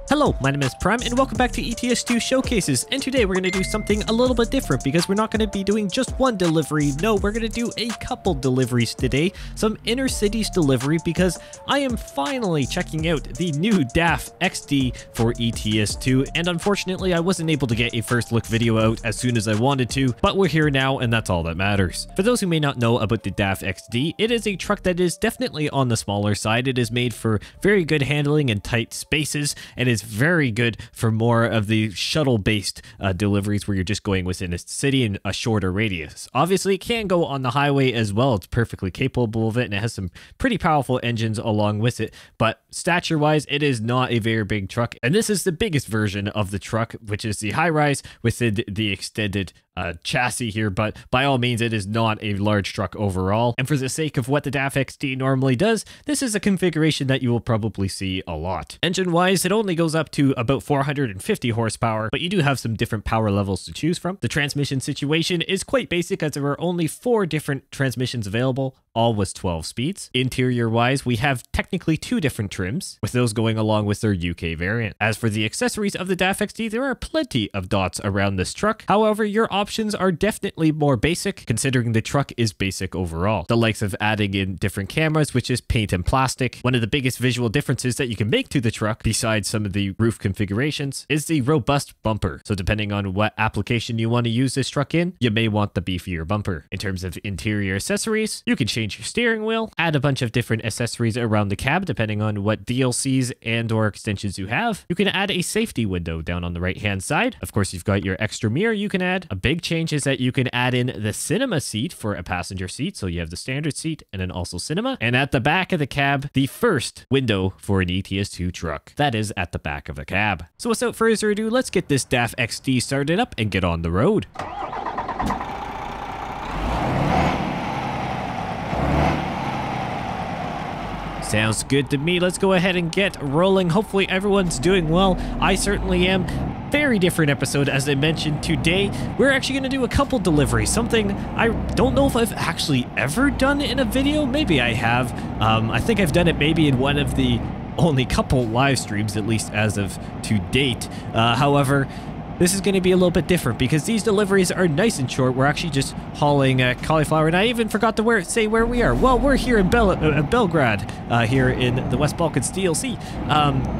Hello, my name is Prime and welcome back to ETS2 Showcases, and today we're going to do something a little bit different because we're not going to be doing just one delivery. No, we're going to do a couple deliveries today, some inner cities delivery, because I am finally checking out the new DAF XD for ETS2, and unfortunately I wasn't able to get a first look video out as soon as I wanted to, but we're here now and that's all that matters. For those who may not know about the DAF XD, it is a truck that is definitely on the smaller side. It is made for very good handling in tight spaces, and is very good for more of the shuttle-based deliveries where you're just going within a city in a shorter radius. Obviously, it can go on the highway as well. It's perfectly capable of it, and it has some pretty powerful engines along with it, but stature-wise, it is not a very big truck, and this is the biggest version of the truck, which is the high-rise within the extended chassis here, but by all means, it is not a large truck overall. And for the sake of what the DAF XD normally does, this is a configuration that you will probably see a lot. Engine-wise, it only goes up to about 450 horsepower, but you do have some different power levels to choose from. The transmission situation is quite basic, as there are only 4 different transmissions available, all with 12 speeds. Interior-wise, we have technically 2 different trims, with those going along with their UK variant. As for the accessories of the DAF XD, there are plenty of dots around this truck. However, your options are definitely more basic, considering the truck is basic overall. The likes of adding in different cameras, which is paint and plastic. One of the biggest visual differences that you can make to the truck, besides some of the roof configurations, is the robust bumper. So depending on what application you want to use this truck in, you may want the beefier bumper. In terms of interior accessories, you can change your steering wheel, add a bunch of different accessories around the cab depending on what DLCs and or extensions you have. You can add a safety window down on the right hand side. Of course, you've got your extra mirror you can add. A big change is that you can add in the cinema seat for a passenger seat. So you have the standard seat and then also cinema. And at the back of the cab, the first window for an ETS2 truck. That is at the back of the cab. So without further ado, let's get this DAF XD started up and get on the road. Sounds good to me. Let's go ahead and get rolling. Hopefully everyone's doing well. I certainly am. Very different episode, as I mentioned today. We're actually going to do a couple deliveries, something I don't know if I've actually ever done in a video. Maybe I have. I think I've done it maybe in one of the only couple live streams, at least as of to date. However, this is going to be a little bit different because these deliveries are nice and short. We're actually just hauling cauliflower, and I even forgot to say where we are. Well, we're here in Belgrade, here in the West Balkans DLC.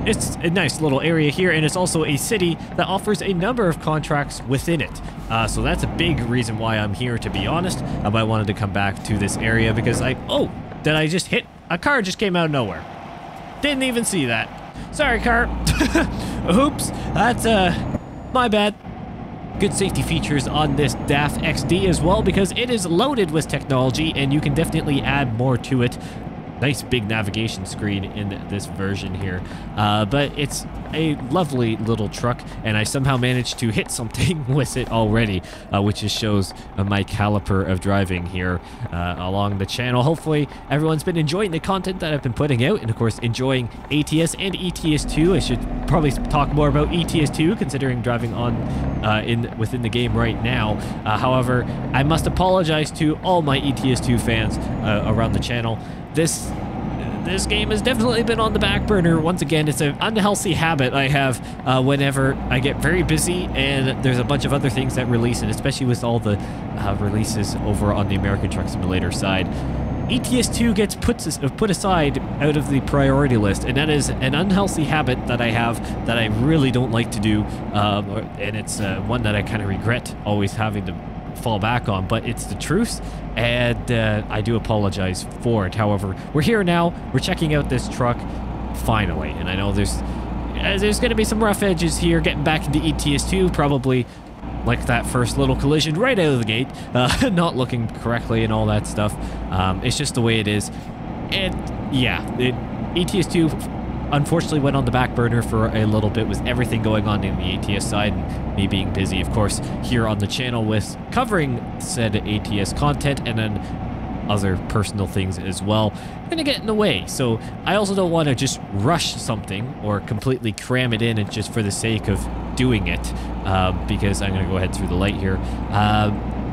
It's a nice little area here, and it's also a city that offers a number of contracts within it. So that's a big reason why I'm here, to be honest. I wanted to come back to this area because oh, did I just hit? A car just came out of nowhere. Didn't even see that. Sorry, car. Oops. That's, my bad. Good safety features on this DAF XD as well, because it is loaded with technology and you can definitely add more to it. Nice big navigation screen in this version here, but it's a lovely little truck, and I somehow managed to hit something with it already, which just shows my caliper of driving here along the channel. Hopefully everyone's been enjoying the content that I've been putting out, and of course enjoying ATS and ETS2. I should probably talk more about ETS2 considering driving on within the game right now. However, I must apologize to all my ETS2 fans around the channel. This game has definitely been on the back burner. Once again, it's an unhealthy habit I have whenever I get very busy and there's a bunch of other things that release, and especially with all the releases over on the American Truck Simulator side. ETS2 gets put aside out of the priority list, and that is an unhealthy habit that I have that I really don't like to do, and it's one that I kind of regret always having to fall back on, but it's the truth, and I do apologize for it. However, we're here now, we're checking out this truck finally, and I know there's going to be some rough edges here getting back into ETS2, probably like that first little collision right out of the gate, not looking correctly and all that stuff. It's just the way it is, and yeah, ETS2 unfortunately went on the back burner for a little bit with everything going on in the ATS side, and me being busy, of course, here on the channel with covering said ATS content, and then other personal things as well, gonna get in the way. So I also don't want to just rush something or completely cram it in and just for the sake of doing it, because I'm gonna go ahead through the light here.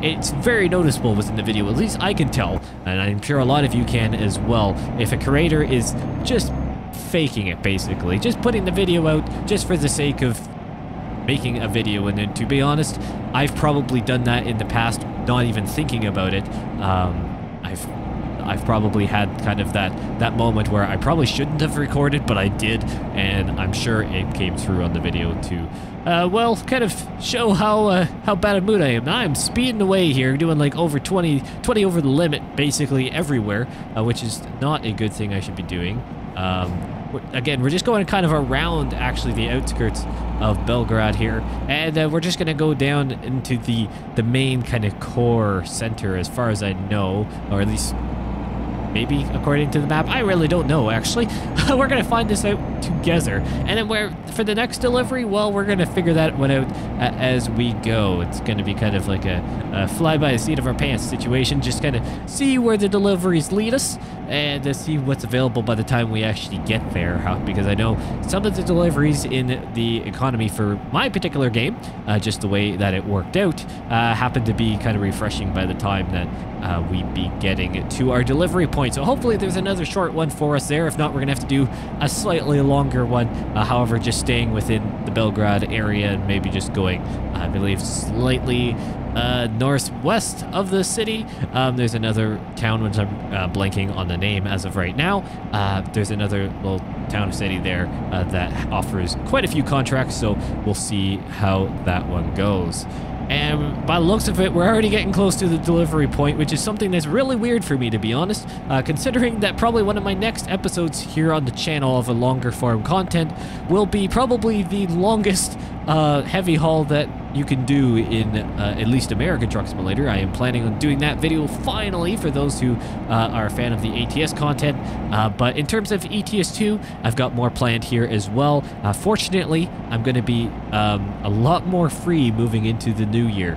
It's very noticeable within the video, at least I can tell, and I'm sure a lot of you can as well, if a creator is just faking it, basically. Just putting the video out just for the sake of making a video. And then, to be honest, I've probably done that in the past, not even thinking about it. I've probably had kind of that moment where I probably shouldn't have recorded, but I did, and I'm sure it came through on the video to, well, kind of show how bad a mood I am. Now I'm speeding away here, doing like over 20 over the limit, basically everywhere, which is not a good thing I should be doing. Again, we're just going kind of around, actually, the outskirts of Belgrade here, and we're just going to go down into the main kind of core center, as far as I know, or at least maybe according to the map. I really don't know, actually. We're going to find this out together. And then for the next delivery, well, we're going to figure that one out as we go. It's going to be kind of like a fly by the seat of our pants situation. Just kind of see where the deliveries lead us and see what's available by the time we actually get there. Because I know some of the deliveries in the economy for my particular game, just the way that it worked out, happened to be kind of refreshing by the time that we'd be getting to our delivery point. So hopefully there's another short one for us there. If not, we're gonna have to do a slightly longer one. However, just staying within the Belgrade area and maybe just going, I believe, slightly northwest of the city. There's another town, which I'm blanking on the name as of right now. There's another little town or city there that offers quite a few contracts, so we'll see how that one goes. And by the looks of it, we're already getting close to the delivery point, which is something that's really weird for me, to be honest, considering that probably one of my next episodes here on the channel of a longer form content will be probably the longest heavy haul that you can do in at least American Truck Simulator. I am planning on doing that video finally for those who are a fan of the ATS content. But in terms of ETS2, I've got more planned here as well. Fortunately, I'm going to be a lot more free moving into the new year,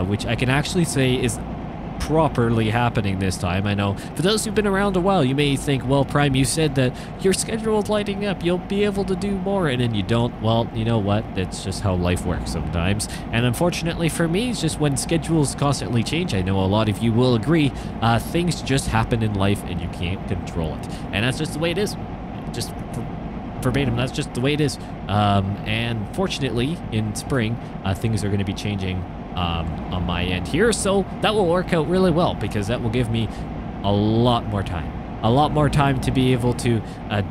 which I can actually say is properly happening this time. I know for those who've been around a while, you may think, well, Prime, you said that your schedule is lighting up, you'll be able to do more, and then you don't. Well, you know what? That's just how life works sometimes. And unfortunately for me, it's just when schedules constantly change, I know a lot of you will agree, things just happen in life and you can't control it. And that's just the way it is. Just verbatim, that's just the way it is. And fortunately, in spring, things are going to be changing on my end here, so that will work out really well, because that will give me a lot more time to be able to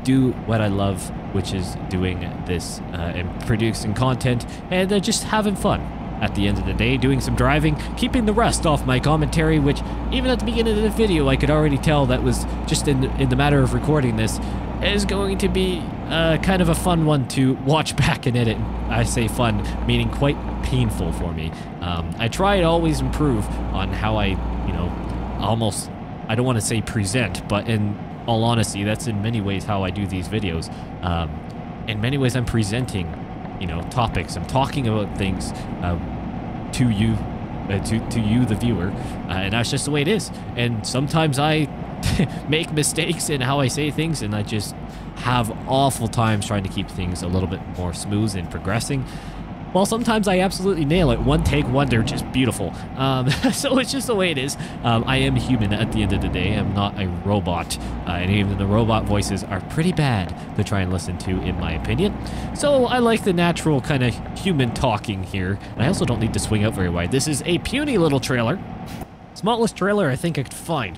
do what I love, which is doing this and producing content and just having fun at the end of the day, doing some driving, keeping the rust off my commentary, which even at the beginning of the video I could already tell that was just in the matter of recording this is going to be kind of a fun one to watch back and edit. I say fun, meaning quite painful for me. I try to always improve on how I, almost, I don't want to say present, but in all honesty, that's in many ways how I do these videos. In many ways, I'm presenting, topics. I'm talking about things to you, the viewer, and that's just the way it is. And sometimes I make mistakes in how I say things, and I just have awful times trying to keep things a little bit more smooth and progressing. Well, sometimes I absolutely nail it. One take wonder, just beautiful. So it's just the way it is. I am human at the end of the day. I'm not a robot. And even the robot voices are pretty bad to try and listen to, in my opinion. So I like the natural kind of human talking here. And I also don't need to swing out very wide. This is a puny little trailer. Smallest trailer I think I could find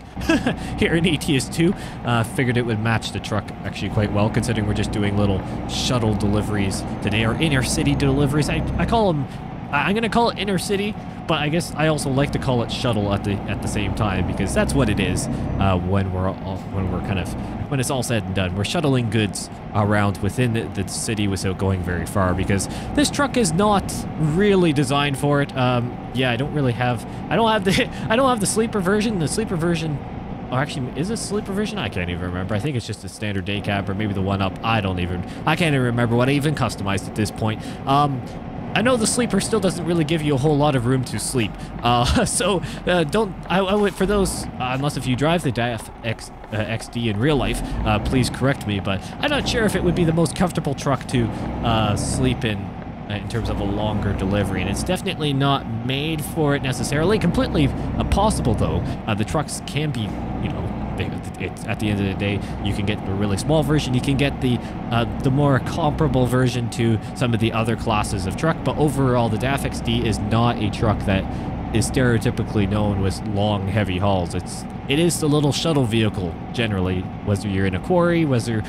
here in ETS2. Figured it would match the truck actually quite well, considering we're just doing little shuttle deliveries today, or inner city deliveries. I call them, I'm gonna call it inner city, but I guess I also like to call it shuttle at the same time, because that's what it is when it's all said and done. We're shuttling goods around within the city without going very far, because this truck is not really designed for it. Yeah, I don't have the sleeper version. The sleeper version, or actually, is it sleeper version? I can't even remember. I think it's just a standard day cab, or maybe the one up. I can't even remember what I even customized at this point. I know the sleeper still doesn't really give you a whole lot of room to sleep. So I would, for those, unless if you drive the DAF XD in real life, please correct me, but I'm not sure if it would be the most comfortable truck to sleep in terms of a longer delivery, and it's definitely not made for it necessarily. Completely possible, though. The trucks can be, It's at the end of the day, you can get a really small version. You can get the more comparable version to some of the other classes of truck. But overall, the DAF XD is not a truck that is stereotypically known with long, heavy hauls. It is the little shuttle vehicle generally, whether you're in a quarry, whether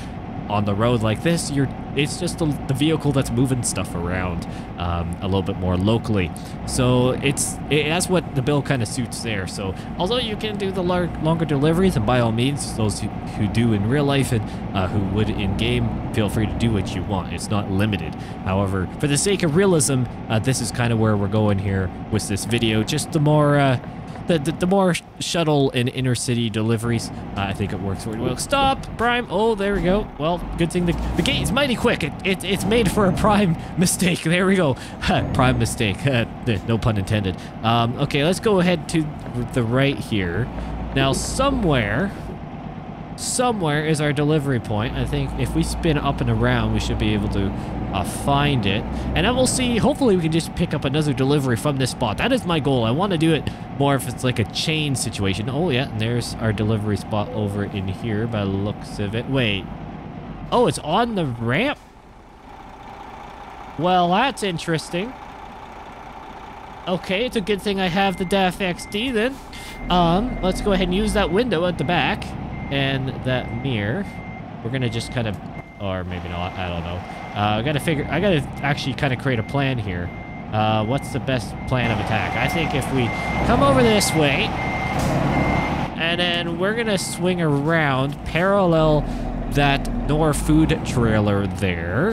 on the road like this, it's just the vehicle that's moving stuff around a little bit more locally. So that's what the build kind of suits there. So although you can do the longer deliveries, and by all means, those who do in real life and who would in game, feel free to do what you want. It's not limited. However, for the sake of realism, this is kind of where we're going here with this video. Just the more the more shuttle and inner city deliveries, I think it works really well. Stop, Prime. Oh, there we go. Well, good thing the gate is mighty quick. It's made for a Prime mistake. There we go. Prime mistake. No pun intended. Okay, let's go ahead to the right here. Now, somewhere is our delivery point. I think if we spin up and around, we should be able to find it. And then we'll see, hopefully we can just pick up another delivery from this spot. That is my goal. I want to do it more if it's like a chain situation. Oh yeah, and there's our delivery spot over in here by the looks of it. Wait. Oh, it's on the ramp? Well, that's interesting. Okay, it's a good thing I have the DAF XD then. Let's go ahead and use that window at the back and that mirror. We're gonna just kind of, or maybe not, I don't know. I gotta actually kind of create a plan here. What's the best plan of attack? I think if we come over this way, and then we're gonna swing around, parallel that Nor food trailer there,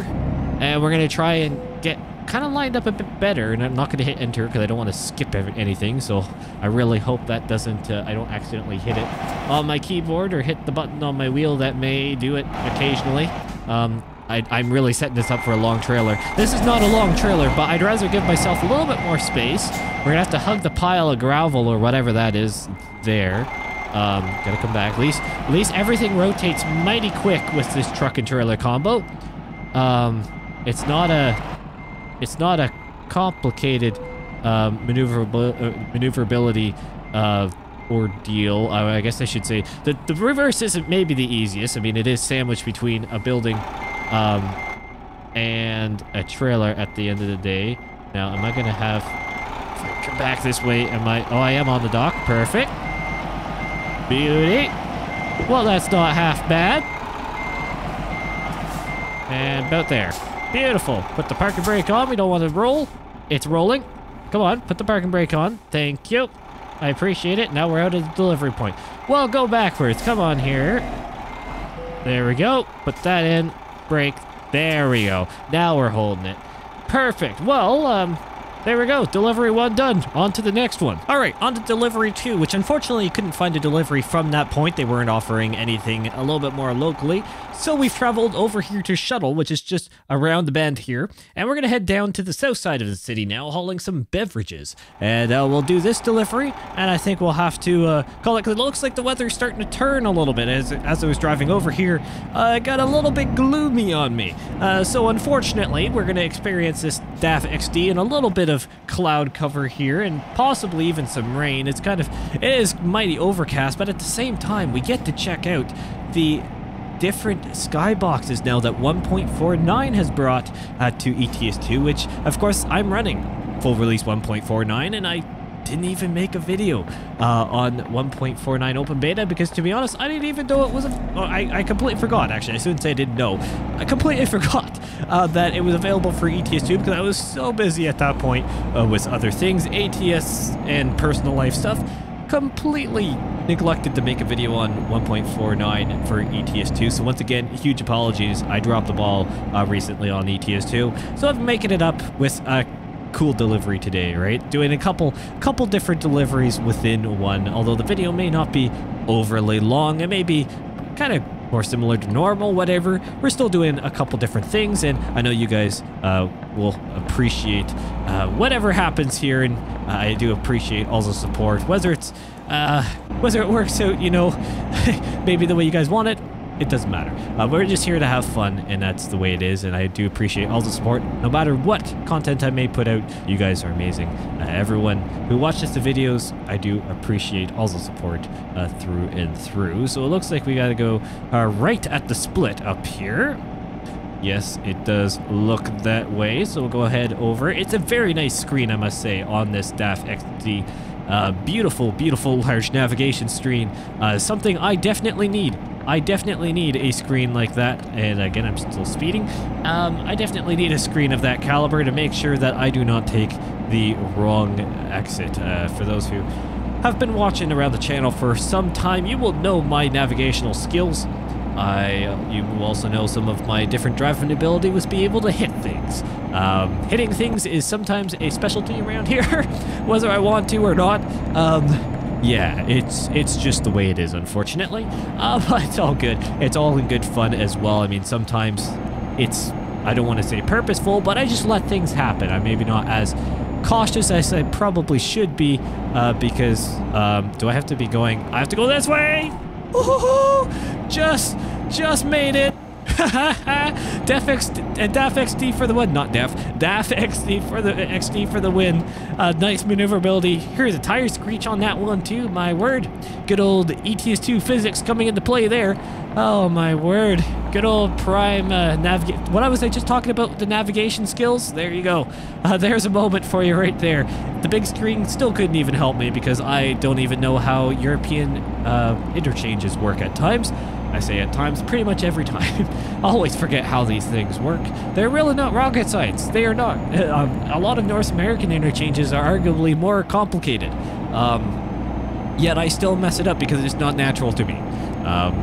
and we're gonna try and get kind of lined up a bit better. And I'm not gonna hit enter because I don't want to skip anything. So I really hope that doesn't, I don't accidentally hit it on my keyboard or hit the button on my wheel. That may do it occasionally. I'm really setting this up for a long trailer. This is not a long trailer, but I'd rather give myself a little bit more space. We're gonna have to hug the pile of gravel or whatever that is there. Gotta come back. At least everything rotates mighty quick with this truck and trailer combo. It's not a complicated maneuverability ordeal. I guess I should say the reverse isn't maybe the easiest. I mean, it is sandwiched between a building and a trailer at the end of the day. Now, am I gonna have, if I come back this way, oh, I am on the dock. Perfect. Beauty. Well, that's not half bad. And about there. Beautiful. Put the parking brake on. We don't want to roll. It's rolling. Come on, put the parking brake on. Thank you. I appreciate it. Now we're out of the delivery point. Well, go backwards. Come on here. There we go. Put that in. Brake. There we go. Now we're holding it. Perfect. Well, there we go. Delivery 1 done. On to the next one. All right, on to delivery 2, which unfortunately you couldn't find a delivery from that point. They weren't offering anything a little bit more locally. So we've traveled over here to Shuttle, which is just around the bend here. And we're going to head down to the south side of the city now, hauling some beverages. And we'll do this delivery, and I think we'll have to call it, because it looks like the weather's starting to turn a little bit. As I was driving over here, it got a little bit gloomy on me. So unfortunately, we're going to experience this DAF XD in a little bit of cloud cover here, and possibly even some rain. It is mighty overcast, but at the same time, we get to check out the different skyboxes now that 1.49 has brought to ETS2, which of course I'm running full release 1.49, and I didn't even make a video on 1.49 open beta because, to be honest, I didn't even know it was I completely forgot. Actually, I shouldn't say I didn't know. I completely forgot that it was available for ETS2 because I was so busy at that point with other things, ATS and personal life stuff. Completely neglected to make a video on 1.49 for ETS2. So once again, huge apologies. I dropped the ball recently on ETS2. So I'm making it up with a cool delivery today, right? Doing a couple different deliveries within one. Although the video may not be overly long, it may be kind of more similar to normal, whatever. We're still doing a couple different things, and I know you guys will appreciate whatever happens here, and I do appreciate all the support, whether it works out, you know, maybe the way you guys want it, it doesn't matter. We're just here to have fun, and that's the way it is, and I do appreciate all the support. No matter what content I may put out, you guys are amazing. Everyone who watches the videos, I do appreciate all the support through and through. So it looks like we gotta go right at the split up here. Yes, it does look that way, so we'll go ahead over. It's a very nice screen, I must say, on this DAF XD. Beautiful, beautiful large navigation screen. Something I definitely need. I definitely need a screen like that. And again, I'm still speeding. I definitely need a screen of that caliber to make sure that I do not take the wrong exit. For those who have been watching around the channel for some time, you will know my navigational skills. You will also know some of my different driving ability was be able to hit things. Hitting things is sometimes a specialty around here, whether I want to or not. Yeah, it's just the way it is, unfortunately. But it's all good. It's all in good fun as well. I mean, sometimes it's, I don't want to say purposeful, but I just let things happen. I'm maybe not as cautious as I probably should be, because, do I have to be going, I have to go this way? Ooh, just made it. DAF XD for the win. Not DAF XD for the win. Nice maneuverability. Here's a tire screech on that one too. My word. Good old ETS2 physics coming into play there. Oh my word. Good old prime what was I just talking about? The navigation skills? There you go. There's a moment for you right there. The big screen still couldn't even help me because I don't even know how European interchanges work at times. I say at times, pretty much every time. I always forget how these things work. They're really not rocket science. They are not. A lot of North American interchanges are arguably more complicated. Yet I still mess it up because it's not natural to me.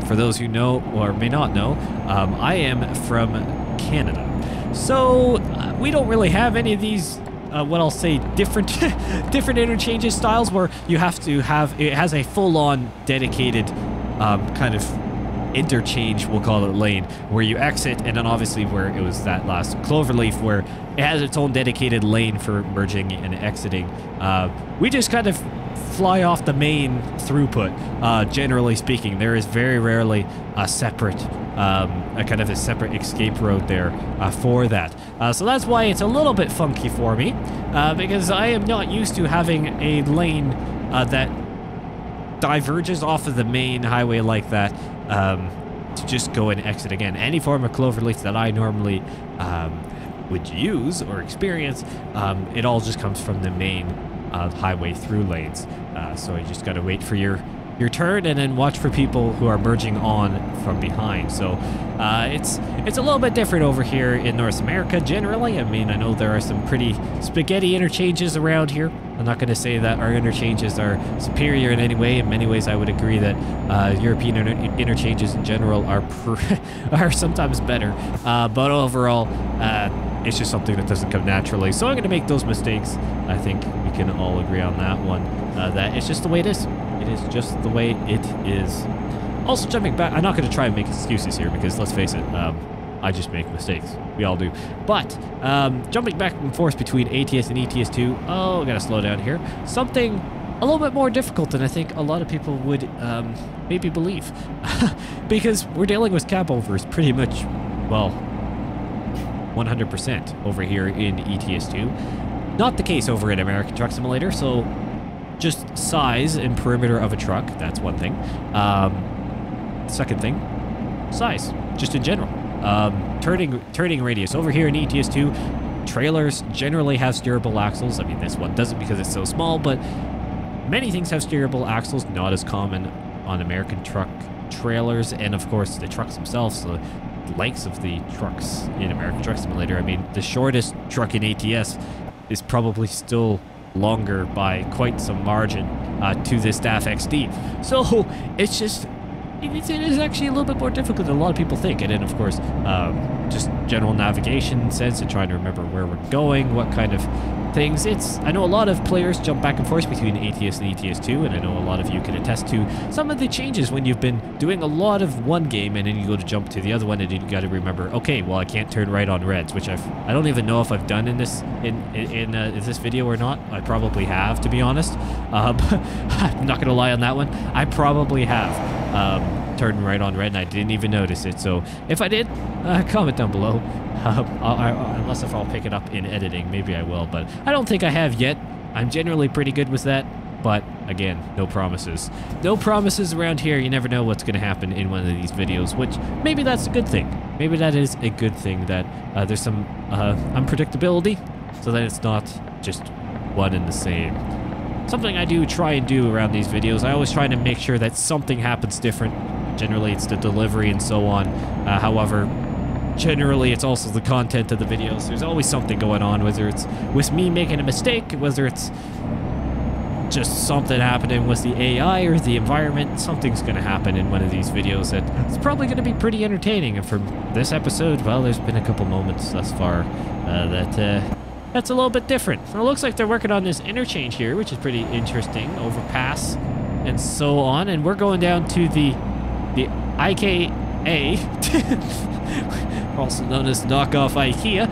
For those who know or may not know, I am from Canada. So we don't really have any of these what I'll say different different interchanges styles where you have to have, it has a full-on dedicated kind of interchange, we'll call it, lane where you exit, and then obviously where it was that last cloverleaf where it has its own dedicated lane for merging and exiting. We just kind of fly off the main throughput. Generally speaking, there is very rarely a separate a kind of a separate escape road there for that. So that's why it's a little bit funky for me, because I am not used to having a lane that diverges off of the main highway like that, to just go and exit again. Any form of cloverleaf that I normally would use or experience, it all just comes from the main highway through lanes. So you just got to wait for your turn and then watch for people who are merging on from behind. So it's a little bit different over here in North America generally. I mean, I know there are some pretty spaghetti interchanges around here. I'm not going to say that our interchanges are superior in any way. In many ways, I would agree that European interchanges in general are sometimes better. But overall, it's just something that doesn't come naturally. So I'm going to make those mistakes. I think we can all agree on that one. That it's just the way it is. It is just the way it is. Also, jumping back, I'm not going to try and make excuses here because, let's face it, I just make mistakes. We all do. But jumping back and forth between ATS and ETS2, oh, I got to slow down here. Something a little bit more difficult than I think a lot of people would maybe believe. Because we're dealing with cap overs pretty much, well, 100% over here in ETS2. Not the case over in American Truck Simulator, so just size and perimeter of a truck, that's one thing. Second thing, size, just in general. Turning radius. Over here in ETS2, trailers generally have steerable axles. I mean, this one doesn't because it's so small, but many things have steerable axles, not as common on American truck trailers, and of course the trucks themselves, the lengths of the trucks in American Truck Simulator. I mean, the shortest truck in ATS is probably still longer by quite some margin to this DAF XD. So it's just, it is actually a little bit more difficult than a lot of people think. And then, of course, just general navigation sense and trying to remember where we're going, what kind of things. I know a lot of players jump back and forth between ATS and ETS2, and I know a lot of you can attest to some of the changes when you've been doing a lot of one game and then you go to jump to the other one and you got to remember, okay, well, I can't turn right on reds, which I don't even know if I've done in this this video or not. I probably have, to be honest. I'm not gonna lie on that one. I probably have. turning right on red and I didn't even notice it. So if I did, comment down below. Unless if I'll pick it up in editing, maybe I will, but I don't think I have yet. I'm generally pretty good with that, but again, no promises. No promises around here. You never know what's going to happen in one of these videos, which maybe that's a good thing. Maybe that is a good thing, that there's some unpredictability, so that it's not just one and the same. Something I do try and do around these videos, I always try to make sure that something happens different. Generally, it's the delivery and so on. However, generally, it's also the content of the videos. There's always something going on, whether it's with me making a mistake, whether it's just something happening with the AI or the environment. Something's going to happen in one of these videos that it's probably going to be pretty entertaining. And for this episode, well, there's been a couple moments thus far that's a little bit different. It looks like they're working on this interchange here, which is pretty interesting. Overpass and so on. And we're going down to the IKA, also known as knockoff IKEA.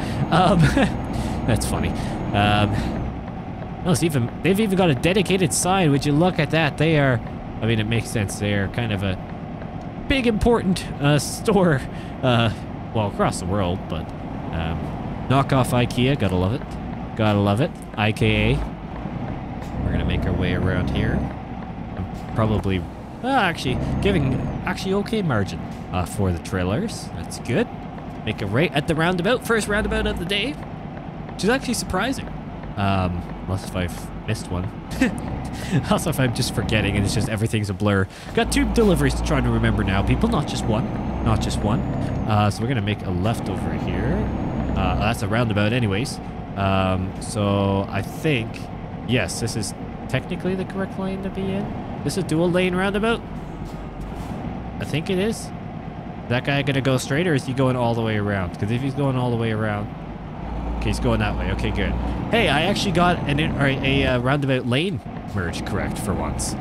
That's funny. No, they've even got a dedicated sign. Would you look at that? They are, I mean, it makes sense. They are kind of a big, important store, well, across the world, but knockoff IKEA, gotta love it. Gotta love it. IKA. We're gonna make our way around here. I'm probably, actually, giving okay margin for the trailers. That's good. Make a right at the roundabout. First roundabout of the day. Which is actually surprising. Unless if I've missed one. Also, if I'm just forgetting and it's just everything's a blur. Got 2 deliveries to try to remember now, people. Not just one. Not just one. So we're going to make a left over here. That's a roundabout anyways. So I think, yes, this is technically the correct lane to be in. This is a dual lane roundabout. I think it is. Is that guy going to go straight or is he going all the way around? Because if he's going all the way around... Okay, he's going that way. Okay, good. Hey, I actually got a roundabout lane merge correct for once.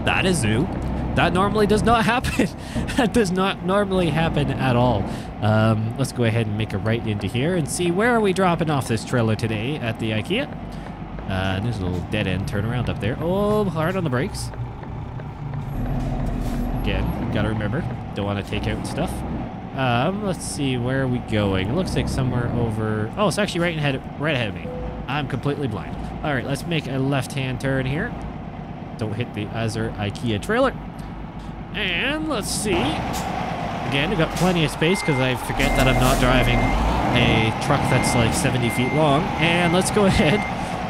That is new. That normally does not happen. That does not normally happen at all. Let's go ahead and make a right into here and see where are we dropping off this trailer today at the IKEA. There's a little dead end turnaround up there. Oh, hard on the brakes. Again, gotta remember, don't want to take out stuff. Let's see, where are we going? It looks like somewhere over... Oh, it's actually right ahead of me. I'm completely blind. All right, let's make a left-hand turn here. Don't hit the other IKEA trailer. And let's see. Again, I've got plenty of space because I forget that I'm not driving a truck that's like 70 feet long. And let's go ahead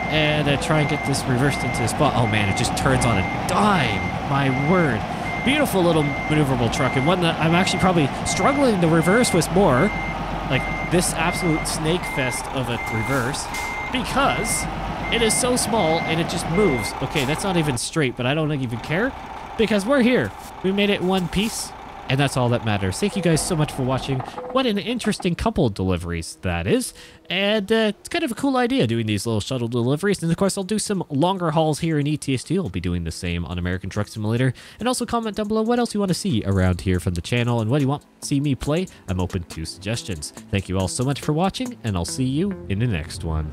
and try and get this reversed into the spot. Oh man, it just turns on a dime. My word. Beautiful little maneuverable truck, and one that I'm actually probably struggling to reverse with more. Like this absolute snake fest of a reverse, because it is so small and it just moves. Okay, that's not even straight, but I don't even care because we're here. We made it in one piece, and that's all that matters. Thank you guys so much for watching. What an interesting couple of deliveries that is. And it's kind of a cool idea doing these little shuttle deliveries. And of course, I'll do some longer hauls here in ETS2. I'll be doing the same on American Truck Simulator. And also comment down below what else you want to see around here from the channel and what you want to see me play. I'm open to suggestions. Thank you all so much for watching, and I'll see you in the next one.